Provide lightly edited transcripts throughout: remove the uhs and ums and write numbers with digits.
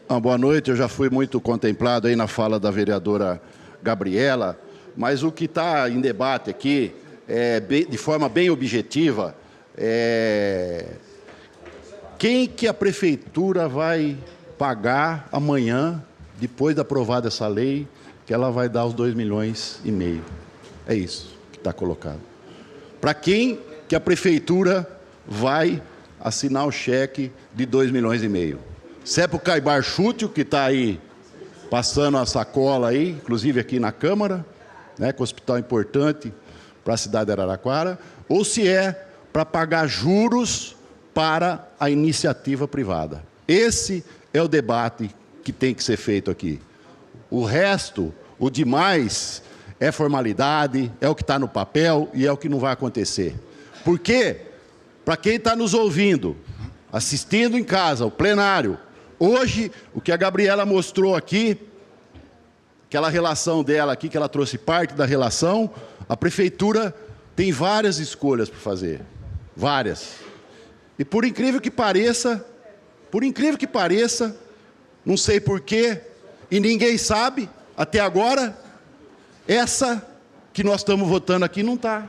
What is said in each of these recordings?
Boa noite, eu já fui muito contemplado aí na fala da vereadora Gabriela, mas o que está em debate aqui, de forma bem objetiva, quem que a prefeitura vai pagar amanhã, depois de aprovada essa lei, que ela vai dar os 2,5 milhões? É isso que está colocado. Para quem que a prefeitura vai assinar o cheque de 2,5 milhões? Se é para o Caibar Chútil, que está aí passando a sacola aí, inclusive aqui na Câmara, né, que é um hospital importante para a cidade de Araraquara, ou se é para pagar juros para a iniciativa privada. Esse é o debate que tem que ser feito aqui. O resto, o demais, é formalidade, é o que está no papel e é o que não vai acontecer. Porque, para quem está nos ouvindo, assistindo em casa, o plenário, hoje, o que a Gabriela mostrou aqui, aquela relação dela aqui, que ela trouxe parte da relação, a prefeitura tem várias escolhas para fazer. Várias. E por incrível que pareça, não sei porquê, e ninguém sabe, até agora, essa que nós estamos votando aqui não está.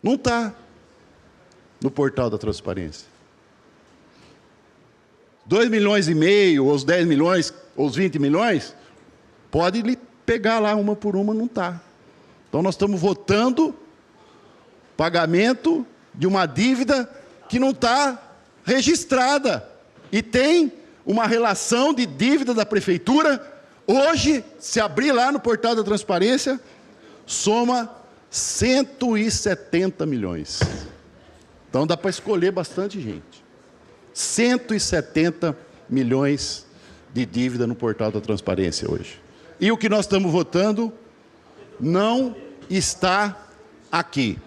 Não está no portal da transparência. 2,5 milhões, ou os 10 milhões, ou os 20 milhões, pode pegar lá uma por uma, não está. Então nós estamos votando pagamento de uma dívida que não está registrada. E tem uma relação de dívida da prefeitura. Hoje, se abrir lá no portal da transparência, soma 170 milhões. Então dá para escolher bastante gente. 170 milhões de dívida no portal da transparência hoje. E o que nós estamos votando não está aqui.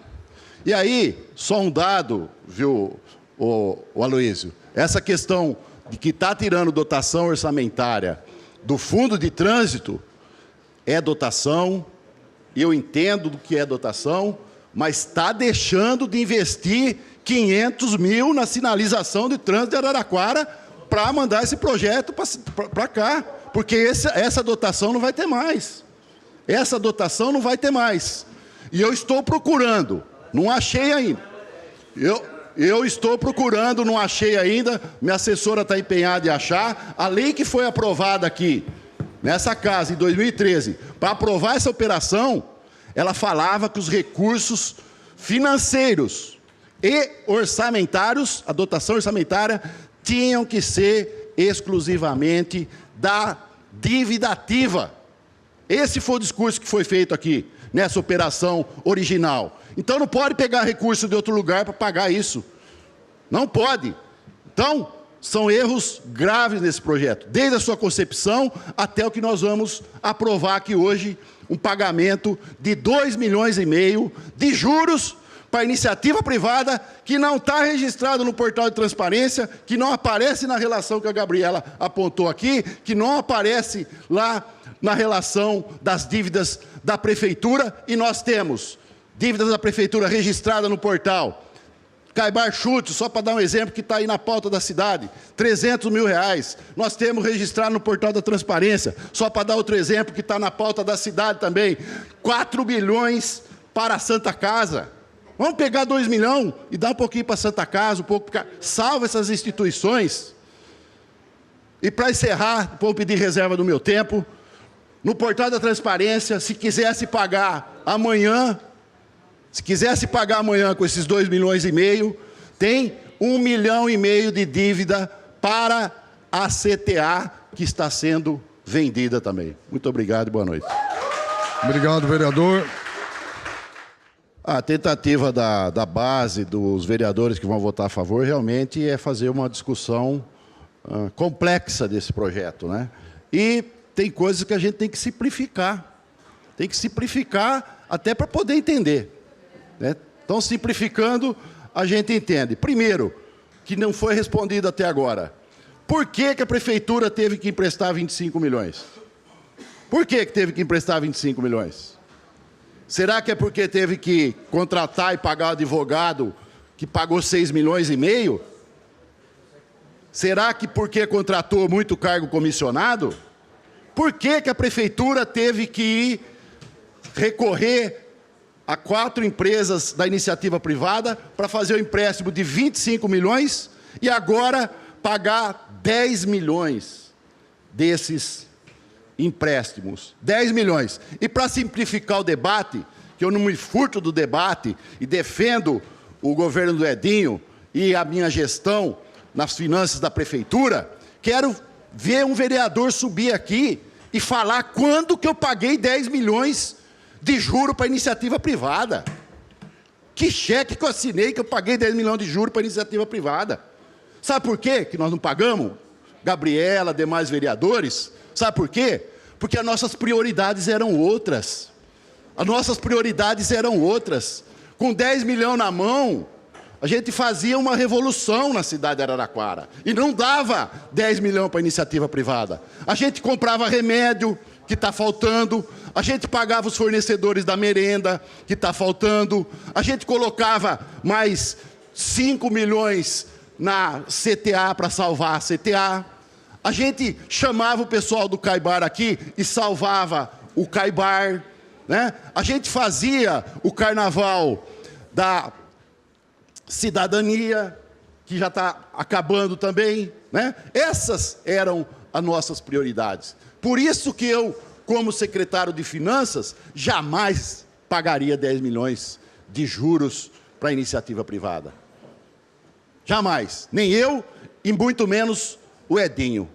E aí, só um dado, viu, o Aloísio? Essa questão de que está tirando dotação orçamentária do fundo de trânsito, é dotação, eu entendo do que é dotação, mas está deixando de investir 500 mil na sinalização de trânsito de Araraquara para mandar esse projeto para cá, porque essa dotação não vai ter mais. Essa dotação não vai ter mais. E eu estou procurando, não achei ainda. Eu estou procurando, não achei ainda, minha assessora está empenhada em achar. A lei que foi aprovada aqui, nessa casa, em 2013, para aprovar essa operação, ela falava que os recursos financeiros e orçamentários, a dotação orçamentária, tinham que ser exclusivamente da dívida ativa. Esse foi o discurso que foi feito aqui, nessa operação original. Então não pode pegar recurso de outro lugar para pagar isso. Não pode. Então, são erros graves nesse projeto, desde a sua concepção até o que nós vamos aprovar aqui hoje, um pagamento de 2,5 milhões de juros para a iniciativa privada, que não está registrado no portal de transparência, que não aparece na relação que a Gabriela apontou aqui, que não aparece lá na relação das dívidas da prefeitura, e nós temos dívidas da prefeitura registrada no portal. Caibar Chútil, só para dar um exemplo que está aí na pauta da cidade, 300 mil reais. Nós temos registrado no portal da transparência, só para dar outro exemplo que está na pauta da cidade também, 4 milhões para a Santa Casa. Vamos pegar 2 milhões e dar um pouquinho para a Santa Casa, um pouco para... Salva essas instituições. E para encerrar, vou pedir reserva do meu tempo, no portal da transparência, se quisesse pagar amanhã, com esses 2,5 milhões, tem 1,5 milhão de dívida para a CTA, que está sendo vendida também. Muito obrigado e boa noite. Obrigado, vereador. A tentativa da base, dos vereadores que vão votar a favor, realmente é fazer uma discussão complexa desse projeto, né? E tem coisas que a gente tem que simplificar. Tem que simplificar até para poder entender, né? Então, simplificando, a gente entende. Primeiro, que não foi respondido até agora. Por que que a prefeitura teve que emprestar 25 milhões? Por que que teve que emprestar 25 milhões? Será que é porque teve que contratar e pagar o advogado que pagou 6,5 milhões? Será que porque contratou muito cargo comissionado? Por que que a prefeitura teve que ir recorrer a 4 empresas da iniciativa privada para fazer o empréstimo de 25 milhões e agora pagar 10 milhões desses empréstimos? 10 milhões. E para simplificar o debate, que eu não me furto do debate e defendo o governo do Edinho e a minha gestão nas finanças da prefeitura, quero ver um vereador subir aqui e falar quando que eu paguei 10 milhões de juro para iniciativa privada. Que cheque que eu assinei que eu paguei 10 milhões de juro para iniciativa privada? Sabe por quê que nós não pagamos? Gabriela, demais vereadores, sabe por quê? Porque as nossas prioridades eram outras. As nossas prioridades eram outras. Com 10 milhões na mão, a gente fazia uma revolução na cidade de Araraquara. E não dava 10 milhões para a iniciativa privada. A gente comprava remédio, que está faltando. A gente pagava os fornecedores da merenda, que está faltando. A gente colocava mais 5 milhões na CTA para salvar a CTA. A gente chamava o pessoal do Caibar aqui e salvava o Caibar, né? A gente fazia o carnaval da cidadania, que já está acabando também, né? Essas eram as nossas prioridades. Por isso que eu, como secretário de Finanças, jamais pagaria 10 milhões de juros para a iniciativa privada. Jamais. Nem eu e muito menos o Edinho.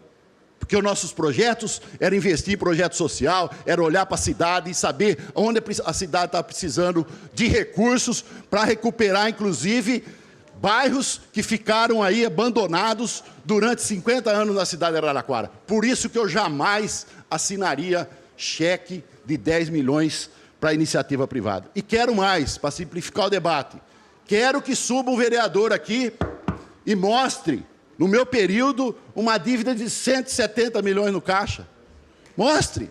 Porque os nossos projetos eram investir em projeto social, era olhar para a cidade e saber onde a cidade está precisando de recursos para recuperar, inclusive, bairros que ficaram aí abandonados durante 50 anos na cidade de Araraquara. Por isso que eu jamais assinaria cheque de 10 milhões para a iniciativa privada. E quero mais, para simplificar o debate. Quero que suba um vereador aqui e mostre, no meu período, uma dívida de 170 milhões no caixa. Mostre.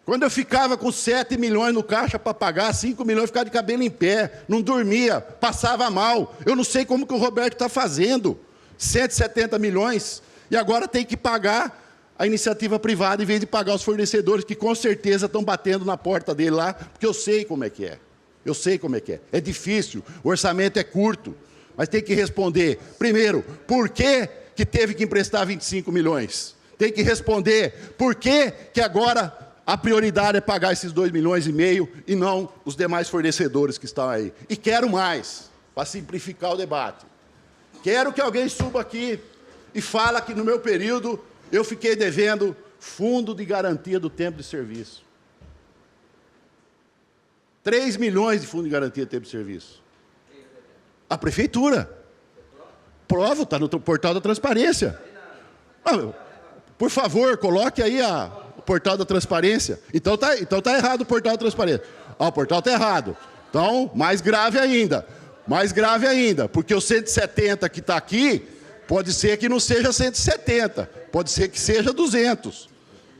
Quando eu ficava com 7 milhões no caixa para pagar, 5 milhões, ficava de cabelo em pé, não dormia, passava mal. Eu não sei como que o Roberto está fazendo. 170 milhões, e agora tem que pagar a iniciativa privada em vez de pagar os fornecedores, que com certeza estão batendo na porta dele lá, porque eu sei como é que é. Eu sei como é que é. É difícil, o orçamento é curto. Mas tem que responder, primeiro, por que que teve que emprestar 25 milhões? Tem que responder, por que que agora a prioridade é pagar esses 2,5 milhões e não os demais fornecedores que estão aí? E quero mais, para simplificar o debate. Quero que alguém suba aqui e fale que no meu período eu fiquei devendo fundo de garantia do tempo de serviço. 3 milhões de fundo de garantia do tempo de serviço. A prefeitura. Prova, está no portal da transparência. Por favor, coloque aí o portal da transparência. Então tá errado o portal da transparência. O portal está errado. Então, mais grave ainda. Mais grave ainda, porque o 170 que está aqui, pode ser que não seja 170, pode ser que seja 200.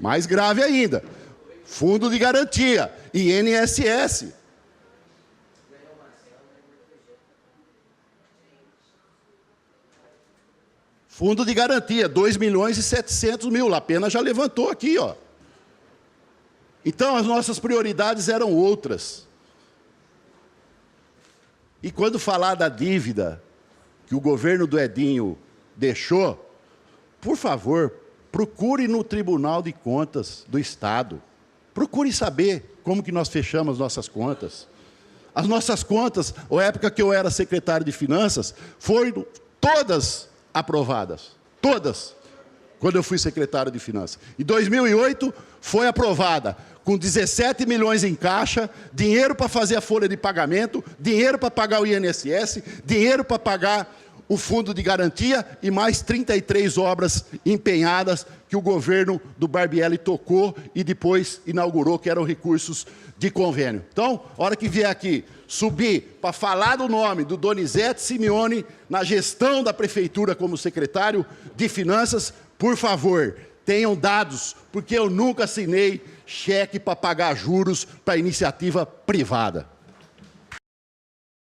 Mais grave ainda. Fundo de garantia, INSS. Fundo de garantia, 2 milhões e 700 mil. A pena já levantou aqui, ó. Então, as nossas prioridades eram outras. E quando falar da dívida que o governo do Edinho deixou, por favor, procure no Tribunal de Contas do Estado. Procure saber como que nós fechamos nossas contas. As nossas contas, na época que eu era secretário de Finanças, foram todas aprovadas, todas, quando eu fui secretário de Finanças. Em 2008, foi aprovada, com 17 milhões em caixa, dinheiro para fazer a folha de pagamento, dinheiro para pagar o INSS, dinheiro para pagar o fundo de garantia e mais 33 obras empenhadas que o governo do Barbieri tocou e depois inaugurou, que eram recursos de convênio. Então, a hora que vier aqui, subir para falar do nome do Donizete Simeone na gestão da prefeitura como secretário de Finanças, por favor, tenham dados, porque eu nunca assinei cheque para pagar juros para iniciativa privada.